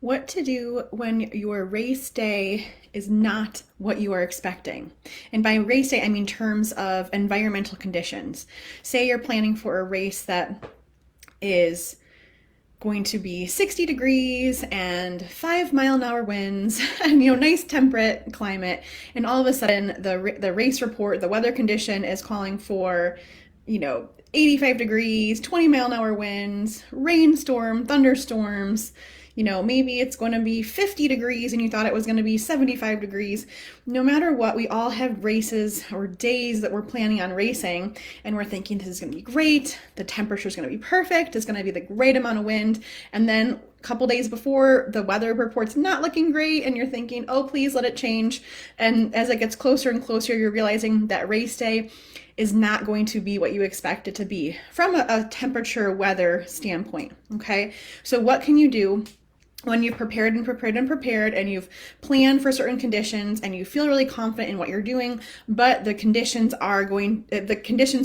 What to do when your race day is not what you are expecting. And by race day, I mean terms of environmental conditions. Say you're planning for a race that is going to be 60 degrees and 5 mile an hour winds and nice temperate climate, and all of a sudden the race report, the weather condition is calling for 85 degrees, 20 mile an hour winds, rainstorm, thunderstorms. Maybe it's going to be 50 degrees and you thought it was going to be 75 degrees. No matter what, we all have races or days that we're planning on racing, and we're thinking this is going to be great. The temperature is going to be perfect. It's going to be the great amount of wind. And then a couple days before, the weather report's not looking great, and you're thinking, oh, please let it change. And as it gets closer and closer, you're realizing that race day is not going to be what you expect it to be from a temperature weather standpoint. Okay, so what can you do when you've prepared and prepared and prepared, and you've planned for certain conditions and you feel really confident in what you're doing, but the conditions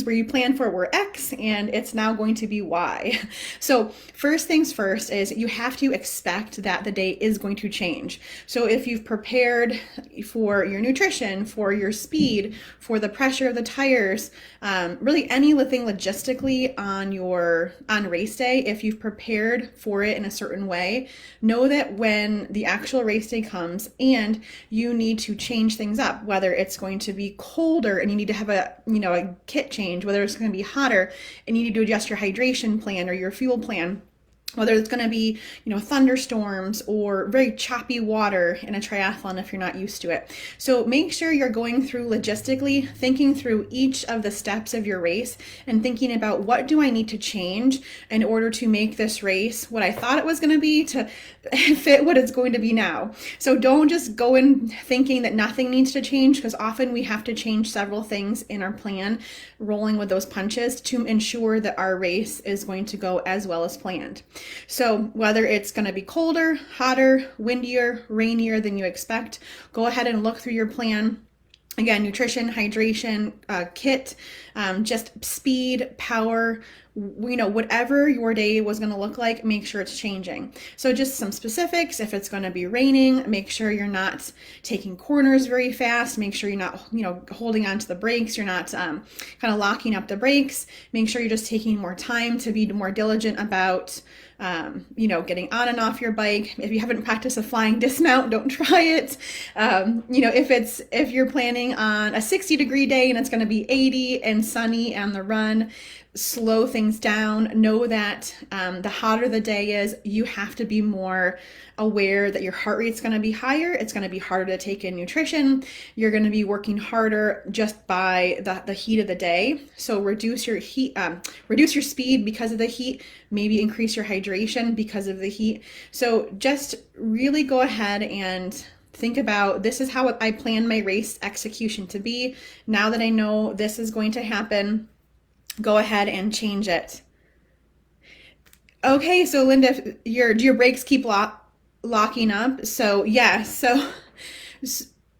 where you planned for were X and it's now going to be Y. So first things first is you have to expect that the day is going to change. So if you've prepared for your nutrition, for your speed, for the pressure of the tires, really anything logistically on race day, if you've prepared for it in a certain way, know that when the actual race day comes and you need to change things up, whether it's going to be colder and you need to have a kit change, whether it's going to be hotter and you need to adjust your hydration plan or your fuel plan, whether it's going to be, thunderstorms or very choppy water in a triathlon if you're not used to it. So make sure you're going through logistically, thinking through each of the steps of your race and thinking about what do I need to change in order to make this race what I thought it was going to be to fit what it's going to be now. So don't just go in thinking that nothing needs to change, because often we have to change several things in our plan, rolling with those punches to ensure that our race is going to go as well as planned. So whether it's going to be colder, hotter, windier, rainier than you expect, go ahead and look through your plan. Again, nutrition, hydration, kit, just speed, power, whatever your day was going to look like, make sure it's changing. So just some specifics: if it's going to be raining, make sure you're not taking corners very fast. Make sure you're not, holding onto the brakes. You're not kind of locking up the brakes. Make sure you're just taking more time to be more diligent about getting on and off your bike. If you haven't practiced a flying dismount, don't try it. If you're planning on a 60-degree day and it's going to be 80 and sunny on the run, slow things down. Know that the hotter the day is, you have to be more aware that your heart rate's going to be higher. It's going to be harder to take in nutrition. You're going to be working harder just by the heat of the day. So reduce your speed because of the heat. Maybe increase your hydration because of the heat. So just really go ahead and think about, this is how I plan my race execution to be. Now that I know this is going to happen, go ahead and change it. Okay, so Linda, do your brakes keep locking up? So yes,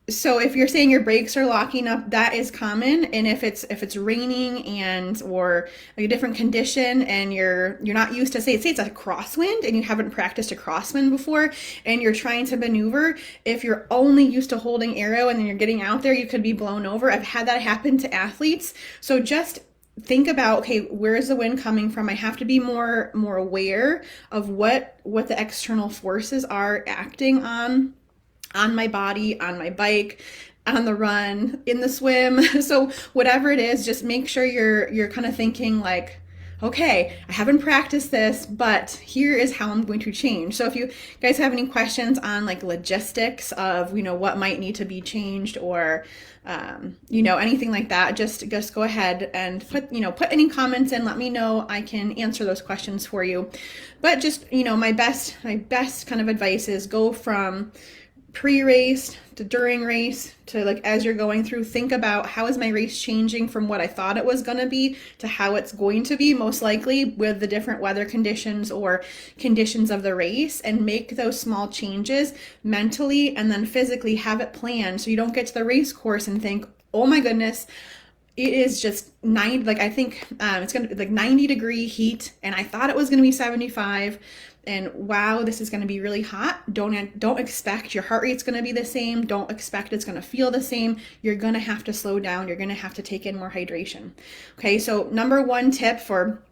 so if you're saying your brakes are locking up, that is common. And if it's raining or a different condition and you're not used to, say it's a crosswind and you haven't practiced a crosswind before and you're trying to maneuver, if you're only used to holding aero and then you're getting out there, you could be blown over. I've had that happen to athletes. So just think about, okay, where is the wind coming from? I have to be more aware of what the external forces are acting on my body, on my bike, on the run, in the swim. So whatever it is, just make sure you're kind of thinking like, okay, I haven't practiced this, but here is how I'm going to change. So if you guys have any questions on like logistics of, what might need to be changed or, anything like that, just go ahead and put any comments in, let me know. I can answer those questions for you. But just, my best kind of advice is go from pre-race to during race to like as you're going through, think about how is my race changing from what I thought it was going to be to how it's going to be, most likely with the different weather conditions or conditions of the race, and make those small changes mentally and then physically have it planned so you don't get to the race course and think, oh my goodness, it is just 90, I think it's going to be like 90-degree heat and I thought it was going to be 75. and wow, this is going to be really hot. Don't expect your heart rate's going to be the same. Don't expect it's going to feel the same. You're going to have to slow down. You're going to have to take in more hydration. Okay, so number one tip for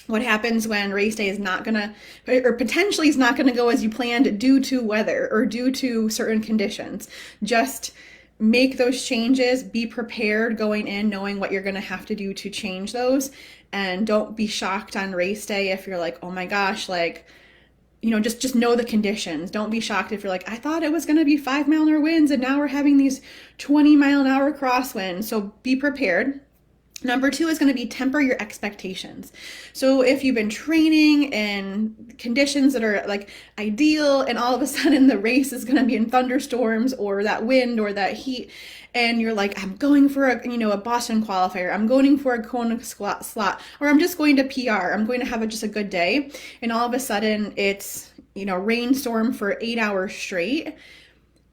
what happens when race day is not going to, or potentially is not going to go as you planned due to weather or due to certain conditions. Just make those changes, be prepared going in, knowing what you're going to have to do to change those. And don't be shocked on race day if you're like, oh my gosh, like, just know the conditions. Don't be shocked if you're like, I thought it was going to be 5-mile-an-hour winds and now we're having these 20-mile-an-hour crosswinds. So be prepared. Number two is going to be temper your expectations. So if you've been training in conditions that are like ideal and all of a sudden the race is going to be in thunderstorms or that wind or that heat, and you're like, I'm going for a Boston qualifier, I'm going for a Kona slot, or I'm just going to PR, I'm going to have just a good day, and all of a sudden it's, rainstorm for 8 hours straight.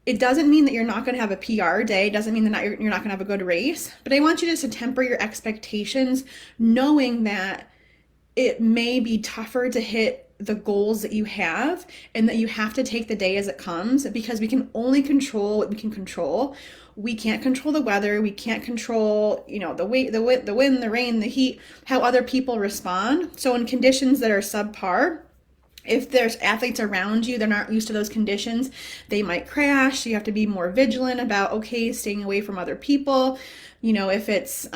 It doesn't mean that you're not going to have a PR day. It doesn't mean that you're not going to have a good race. But I want you just to temper your expectations, knowing that it may be tougher to hit the goals that you have and that you have to take the day as it comes, because we can only control what we can control. We can't control the weather. We can't control, the wind, the rain, the heat, how other people respond. So in conditions that are subpar, if there's athletes around you, they're not used to those conditions, they might crash. You have to be more vigilant about, staying away from other people. If it's,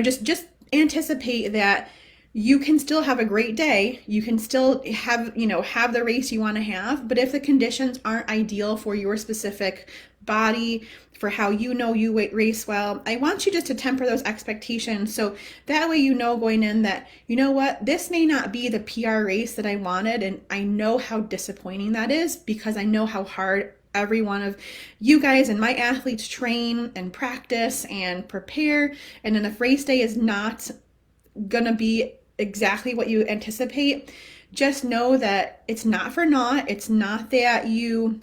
just anticipate that you can still have a great day. You can still have the race you want to have. But if the conditions aren't ideal for your specific body, for how you race well, I want you just to temper those expectations. So that way, going in that, this may not be the PR race that I wanted. And I know how disappointing that is, because I know how hard every one of you guys and my athletes train and practice and prepare. And then if race day is not going to be exactly what you anticipate, just know that it's not for naught. It's not that you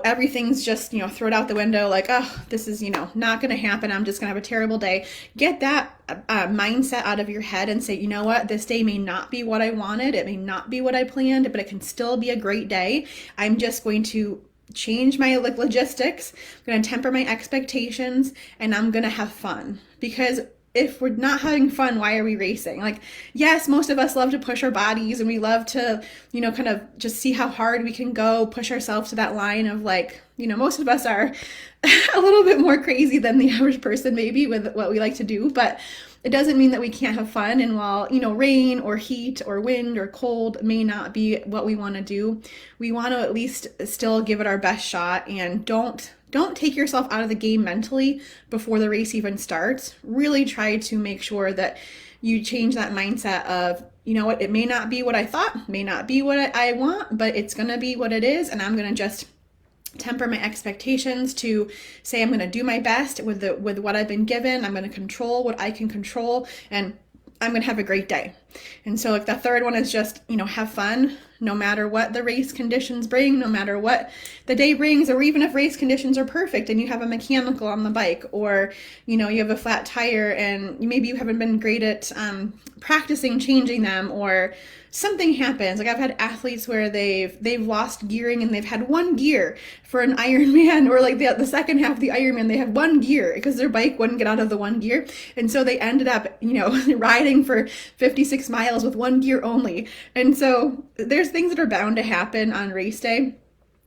everything's just, throw it out the window like, oh, this is, not going to happen. I'm just going to have a terrible day. Get that mindset out of your head and say, what, this day may not be what I wanted. It may not be what I planned, but it can still be a great day. I'm just going to change my logistics. I'm going to temper my expectations, and I'm going to have fun. Because if we're not having fun, why are we racing? Like, yes, most of us love to push our bodies, and we love to, kind of just see how hard we can go, push ourselves to that line of like, most of us are a little bit more crazy than the average person maybe with what we like to do, but it doesn't mean that we can't have fun. And while, rain or heat or wind or cold may not be what we want to do, we want to at least still give it our best shot, and don't take yourself out of the game mentally before the race even starts. Really try to make sure that you change that mindset of, what, it may not be what I thought, may not be what I want, but it's going to be what it is. And I'm going to just temper my expectations to say, I'm going to do my best with what I've been given. I'm going to control what I can control, and I'm going to have a great day. And so like the third one is just, have fun no matter what the race conditions bring, no matter what the day brings, or even if race conditions are perfect and you have a mechanical on the bike, or, you have a flat tire and maybe you haven't been great at practicing changing them, or something happens. Like I've had athletes where they've lost gearing and they've had one gear for an Ironman, or like the second half of the Ironman, they had one gear because their bike wouldn't get out of the one gear. And so they ended up, riding for 56 miles with one gear only. And so there's things that are bound to happen on race day,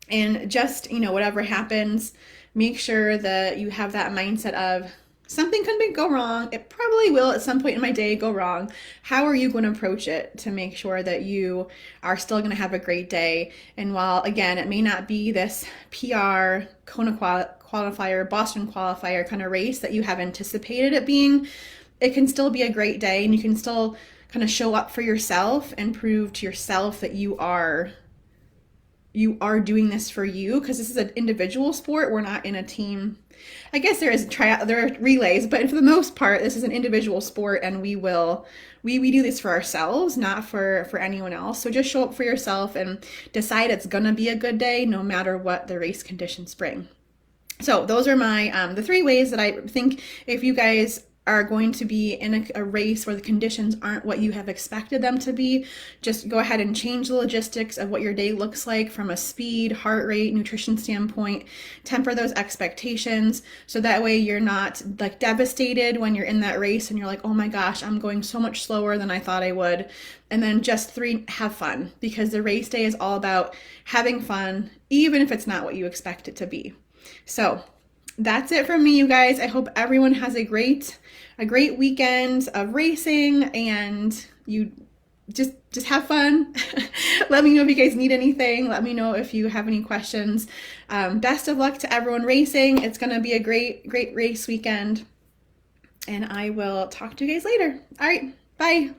and just, whatever happens, make sure that you have that mindset of, something can go wrong. It probably will at some point in my day go wrong. How are you going to approach it to make sure that you are still going to have a great day? And while, again, it may not be this PR, Kona qualifier, Boston qualifier kind of race that you have anticipated it being, it can still be a great day, and you can still kind of show up for yourself and prove to yourself that you are doing this for you, because this is an individual sport. We're not in a team. I guess there are relays, but for the most part, this is an individual sport, and we do this for ourselves, not for anyone else. So just show up for yourself and decide it's gonna be a good day, no matter what the race conditions bring. So those are my the 3 ways that I think if you guys are going to be in a race where the conditions aren't what you have expected them to be, just go ahead and change the logistics of what your day looks like from a speed, heart rate, nutrition standpoint. Temper those expectations so that way you're not like devastated when you're in that race and you're like, oh my gosh, I'm going so much slower than I thought I would. And then just 3, have fun, because the race day is all about having fun, even if it's not what you expect it to be. So that's it from me, you guys. I hope everyone has a great weekend of racing, and you just have fun. Let me know if you guys need anything. Let me know if you have any questions. Best of luck to everyone racing. It's going to be a great race weekend, and I will talk to you guys later. All right, bye.